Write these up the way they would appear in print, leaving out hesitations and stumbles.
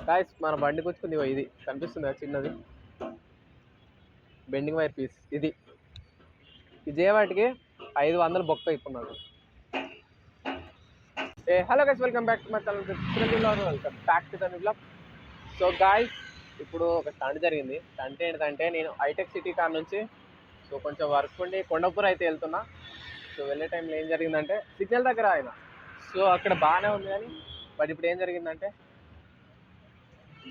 Guys మన బండి కూర్చుకుంది ఇది కనిపిస్తుంది చిన్నది బెండింగ్ వైర్ పీస్ ఇది వాటికి 500 బొక్క ఇప్పున్నాడు. Hello guys, welcome back to my channel. Welcome back to the vlog. So guys, ఇప్పుడు ఒక స్టంట్ జరిగింది. స్టంట్ ఏంటంటే, నేను హైటెక్ సిటీ కార్ నుంచి సో కొంచెం వర్క్ ఉండి కొండపూర్ అయితే వెళ్తున్నా. సో వెళ్ళే టైంలో ఏం జరిగిందంటే, సిగ్నల్ దగ్గర ఆయన సో అక్కడ బాగానే ఉంది కానీ బట్ ఇప్పుడు ఏం జరిగిందంటే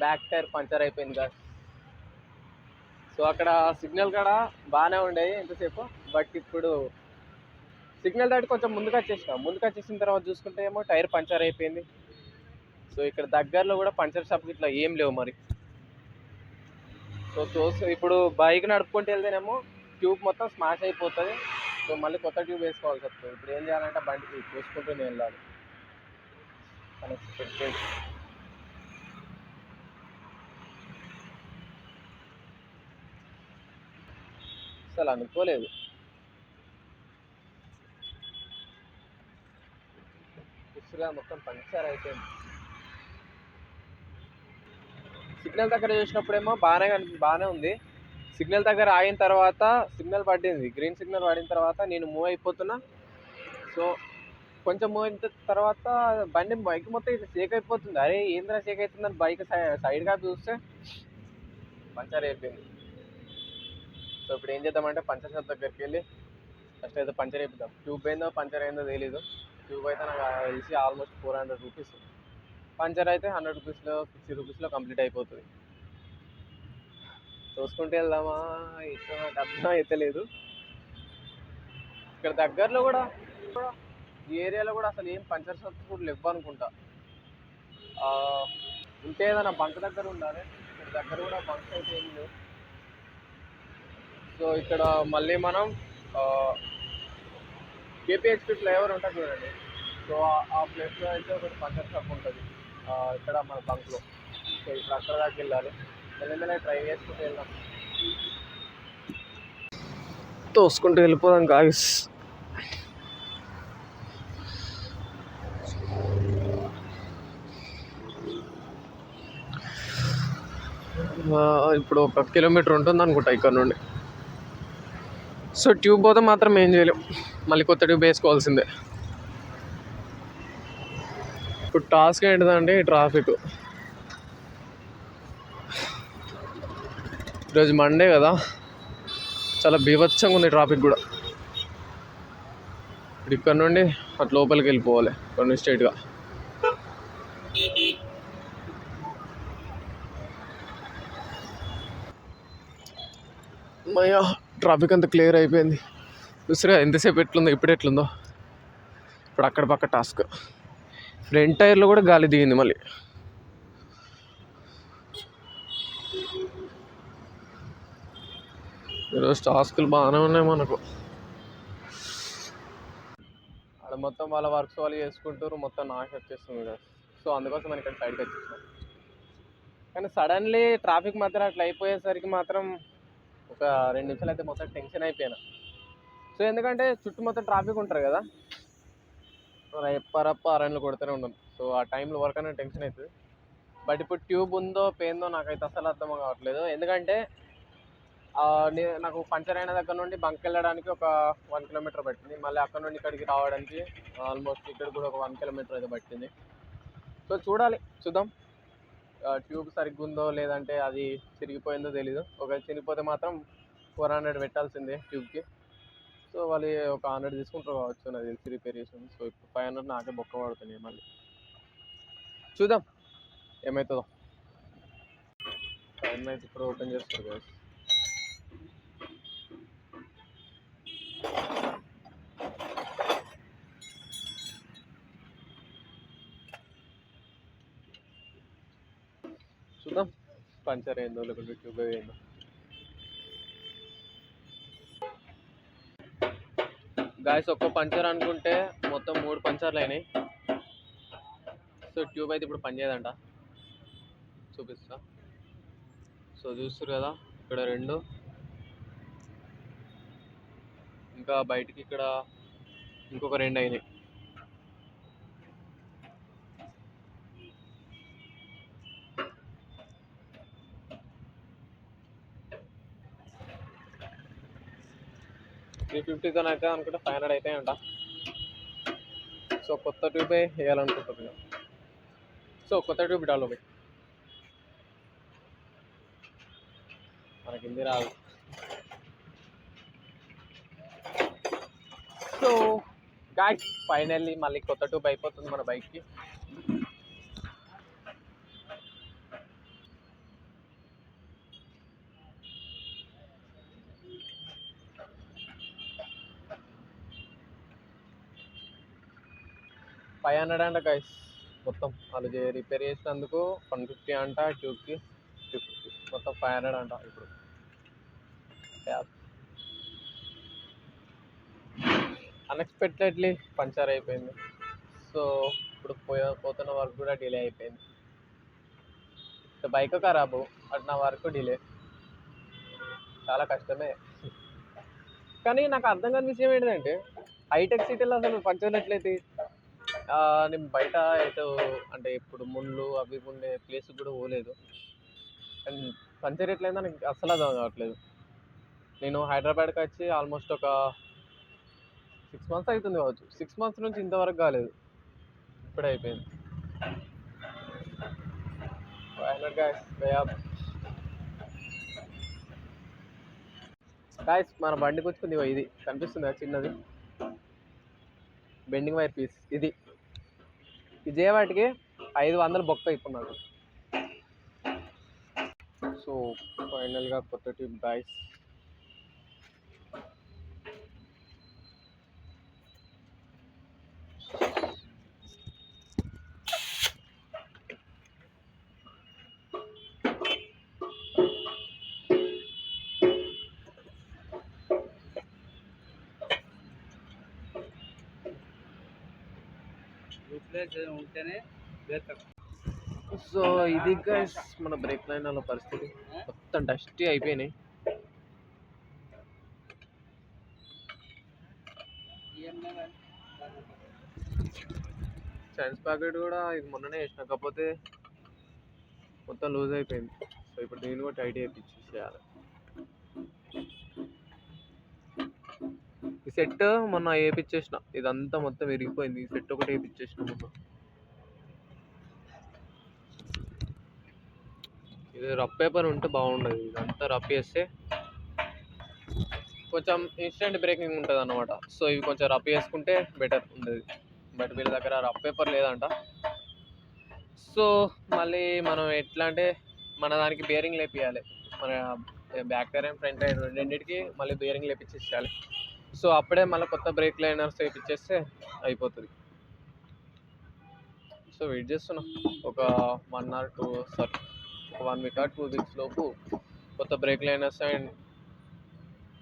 బ్యాక్ టైర్ పంచర్ అయిపోయింది కదా. సో అక్కడ సిగ్నల్ కాడ బాగానే ఉండేది ఎంతసేపు, బట్ ఇప్పుడు సిగ్నల్ దాటి కొంచెం ముందుకు వచ్చేసిన తర్వాత చూసుకుంటే ఏమో టైర్ పంచర్ అయిపోయింది. సో ఇక్కడ దగ్గరలో కూడా పంచర్ షాప్ ఇట్లా ఏం లేవు మరి. సో ఇప్పుడు బైక్ నడుపుకుంటూ వెళ్తేనేమో ట్యూబ్ మొత్తం స్మాష్ అయిపోతుంది. సో మళ్ళీ కొత్త ట్యూబ్ వేసుకోవాల్సి వస్తుంది. ఇప్పుడు ఏం చేయాలంటే బండికి చూసుకుంటూనే వెళ్ళాలి. అసలు అనుకోలేదు. మొత్తం పంచర్ అయిపోయింది. సిగ్నల్ దగ్గర చూసినప్పుడేమో బాగానే ఉంది. సిగ్నల్ దగ్గర ఆగిన తర్వాత సిగ్నల్ పడింది, గ్రీన్ సిగ్నల్ పడిన తర్వాత నేను మూవ్ అయిపోతున్నా. సో కొంచెం మూవ్ అయిన తర్వాత బైక్ మొత్తం ఇది షేక్ అయిపోతుంది. అరే ఏంద్రా షేక్ అవుతుందని బైక్ సైడ్గా చూస్తే పంచర్ అయిపోయింది. సో ఇప్పుడు ఏం చేద్దామంటే పంచర్ షాప్ దగ్గరికి వెళ్ళి ఫస్ట్ అయితే పంచర్ అయిపోతాం. ట్యూబ్ అయిందో పంచర్ అయిందో తెలీదు. ట్యూబ్ అయితే నాకు తెలిసి ఆల్మోస్ట్ 400 రూపీస్, పంచర్ అయితే 100 రూపీస్లో 50 రూపీస్లో కంప్లీట్ అయిపోతుంది. చూసుకుంటూ వెళ్దామా ఇష్టం నాకు అర్థం అయితే లేదు. ఇక్కడ దగ్గరలో కూడా ఈ ఏరియాలో కూడా అసలు ఏం పంచర్ షాప్స్ కూడా లేవు అనుకుంటా. ఉంటే ఏదైనా బంక్ దగ్గర ఉండాలి. ఇక్కడ దగ్గర కూడా బంక్స్ అయితే ఏం లేవు. సో ఇక్కడ మళ్ళీ మనం కేపీహెచ్పి ఫ్లైఓవర్ ఉంటుంది చూడండి. సో ఆ ప్లేస్లో అయితే ఒకటి పంచర్ షాప్ ఉంటుంది ఇక్కడ మన బంక్లో. సో ఇప్పుడు అక్కడ దాకా వెళ్ళాలి. మెల్లమెల్ల ట్రై చేసుకుంటూ వెళ్దాం, తోసుకుంటూ వెళ్ళిపోదాం గాయస్. ఇప్పుడు 1 కిలోమీటర్ ఉంటుంది అనుకుంటా ఇక్కడ నుండి. సో ట్యూబ్ పోతే మాత్రం ఏం చేయలేం, మళ్ళీ కొత్త ట్యూబ్ వేసుకోవాల్సిందే. ఇప్పుడు టాస్క్ ఏంటిదంటే ట్రాఫిక్. ఈరోజు మండే కదా, చాలా బీభత్సంగా ఉంది ట్రాఫిక్ కూడా. ఇప్పుడు ఇక్కడ నుండి అటు లోపలికి వెళ్ళిపోవాలి కొన్ని స్ట్రైట్గా. మయ్యా ట్రాఫిక్ అంతా క్లియర్ అయిపోయింది. చూసారా ఎంతసేపు ఎట్లుందో, ఇప్పుడు ఎట్లుందో. ఇప్పుడు అక్కడ పక్క టాస్క్ ఫ్రంట్ టైర్లో కూడా గాలి దిగింది మళ్ళీ. ఈరోజు టాస్కులు బాగానే ఉన్నాయి మనకు. అక్కడ మొత్తం వాళ్ళ వర్క్స్ వాళ్ళు చేసుకుంటారు, మొత్తం నాశ వచ్చేస్తుంది కదా. సో అందుకోసం మనం ఇక్కడ సైడ్కి వచ్చేసినాం. కానీ సడన్లీ ట్రాఫిక్ మధ్యలో అట్లా అయిపోయేసరికి మాత్రం ఒక 2 నిమిషాలు అయితే మొత్తం టెన్షన్ అయిపోయినా. సో ఎందుకంటే చుట్టూ మొత్తం ట్రాఫిక్ ఉంటారు కదా, ఎప్పరప్ప అరణ్లు కొడుతూనే ఉన్నాం. సో ఆ టైంలో వర్క్ అనేది టెన్షన్ అవుతుంది. బట్ ఇప్పుడు ట్యూబ్ ఉందో పోయిందో నాకైతే అసలు అర్థం కావట్లేదు. ఎందుకంటే నాకు పంచర్ అయిన దగ్గర నుండి బంక్ వెళ్ళడానికి ఒక 1 కిలోమీటర్ పట్టింది. మళ్ళీ అక్కడ నుండి ఇక్కడికి రావడానికి ఆల్మోస్ట్ ఇక్కడ కూడా ఒక 1 కిలోమీటర్ అయితే పట్టింది. సో చూద్దాం ట్యూబ్ సరిగ్గా ఉందో లేదంటే అది చిరిగిపోయిందో తెలీదు. ఒకవేళ చిరిగిపోతే మాత్రం 400 పెట్టాల్సిందే ట్యూబ్కి. సో వాళ్ళు ఒక 100 తీసుకుంటారు కావచ్చు నాకు తెలిసి రిపేర్ చేసాను. సో ఇప్పుడు 500 నాకే బొక్క పడుతున్నాయి. మళ్ళీ చూద్దాం ఏమవుతుందో. టైం అయితే ఇప్పుడు ఓపెన్ చేస్తారు కదా. చూద్దాం పంచర్ అయిందో లేకపోతే ట్యూబ్ అయిందో. గాయస్ ఒక్క పంచర్ అనుకుంటే మొత్తం 3 పంచర్లు అయినాయి. సో ట్యూబ్ అయితే ఇప్పుడు పనిచేయదంట, చూపిస్తా. సో చూస్తారు కదా ఇక్కడ 2, ఇంకా బయటికి ఇక్కడ ఇంకొక 2 అయినాయి. 350తో అయితే అనుకుంటే 500 అయితే అంట. సో కొత్త ట్యూబే వేయాలనుకుంటున్నాను. సో కొత్త ట్యూబ్ डालो भाई, మనకి హిందీ రాదు. సో గాయ్స్ ఫైనల్లీ మళ్ళీ కొత్త ట్యూబ్ అయిపోతుంది మన బైక్కి. $500 అంట గైస్ మొత్తం. వాళ్ళు రిపేర్ చేసినందుకు 150 అంట, ట్యూబ్కి 250, మొత్తం 500 అంట. ఇప్పుడు అన్ఎక్స్పెక్టెడ్లీ పంచర్ అయిపోయింది. సో ఇప్పుడు పోతున్న వర్క్ కూడా డిలే అయిపోయింది. బైక్ ఖరాబు, అట్నా వరకు డిలే, చాలా కష్టమే. కానీ నాకు అర్థం కాని విషయం ఏంటంటే హైటెక్ సిటీలో అసలు పంచర్లు ఎట్లయితే, నేను బయట ఎటు అంటే ఇప్పుడు ముళ్ళు అవి ఉండే ప్లేస్ కూడా పోలేదు, కానీ పంచర్ ఎట్లయిందో నాకు అస్సలు అర్థం కావట్లేదు. నేను హైదరాబాద్కి వచ్చి ఆల్మోస్ట్ ఒక 6 months అవుతుంది కావచ్చు. 6 months నుంచి ఇంతవరకు కాలేదు, ఇప్పుడే అయిపోయింది. గాయస్ మన బండికి వచ్చుకుంది ఇది కనిపిస్తుంది చిన్నది బెండింగ్ వైర్ పీస్. ఇది వాటికి 500 బొక్క అయిపోయినాడు. సో ఫైనల్గా కొత్త ట్యూబ్ గాయస్. ఉంటేనే బెటర్. సో ఇది గైస్ మన బ్రేక్ లైన్ల పరిస్థితి, మొత్తం డస్టీ అయిపోయినాయి. సైన్స్ ప్యాకెట్ కూడా ఇది మొన్ననే వేసిన, కాకపోతే మొత్తం లూజ్ అయిపోయింది. సో ఇప్పుడు దీన్ని కూడా టైట్ చేయించేసేయాలి. ఈ సెట్ మొన్న వేయించేసిన, ఇదంతా మొత్తం విరిగిపోయింది. ఈ సెట్ ఒకటి వేయించేసిన మొన్న. ఇది రఫ్ పేపర్ ఉంటే బాగుండదు, ఇదంతా రఫ్ చేస్తే కొంచెం ఇన్స్టెంట్ బ్రేకింగ్ ఉంటుంది అన్నమాట. సో ఇవి కొంచెం రఫ్ చేసుకుంటే బెటర్ ఉండేది, బట్ వీళ్ళ దగ్గర రఫ్ పేపర్ లేదంట. సో మళ్ళీ మనం ఎట్లా అంటే మన దానికి బేరింగ్ లేపియాలి, మన back tyre and front tyre రెండింటికి మళ్ళీ బేరింగ్ లేపించేసేయాలి. సో అప్పుడే మళ్ళీ కొత్త బ్రేక్ లైనర్స్ వేయించేస్తే అయిపోతుంది. సో వెయిట్ చేస్తున్నా ఒక 1 or 2 1 week or 2 weeks లోపు కొత్త బ్రేక్ లైనర్స్ అండ్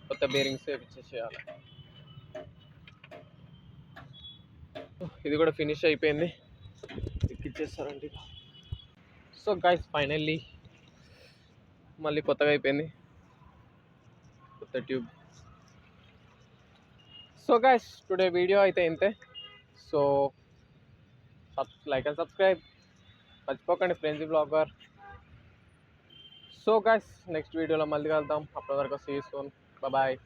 కొత్త బేరింగ్స్ వేయించేసేయాలి. ఇది కూడా ఫినిష్ అయిపోయింది, ఎక్కిచ్చేస్తారండి. సో గైస్ ఫైనల్లీ మళ్ళీ కొత్తగా అయిపోయింది కొత్త tube. So guys today video అయితే ఇంతే. సో లైక్ అండ్ సబ్స్క్రైబ్ మర్చిపోకండి, friends blogger. So guys next వీడియోలో మళ్ళీ కలుద్దాం. అప్పటి వరకు సీ యూ సూన్, బాయ్.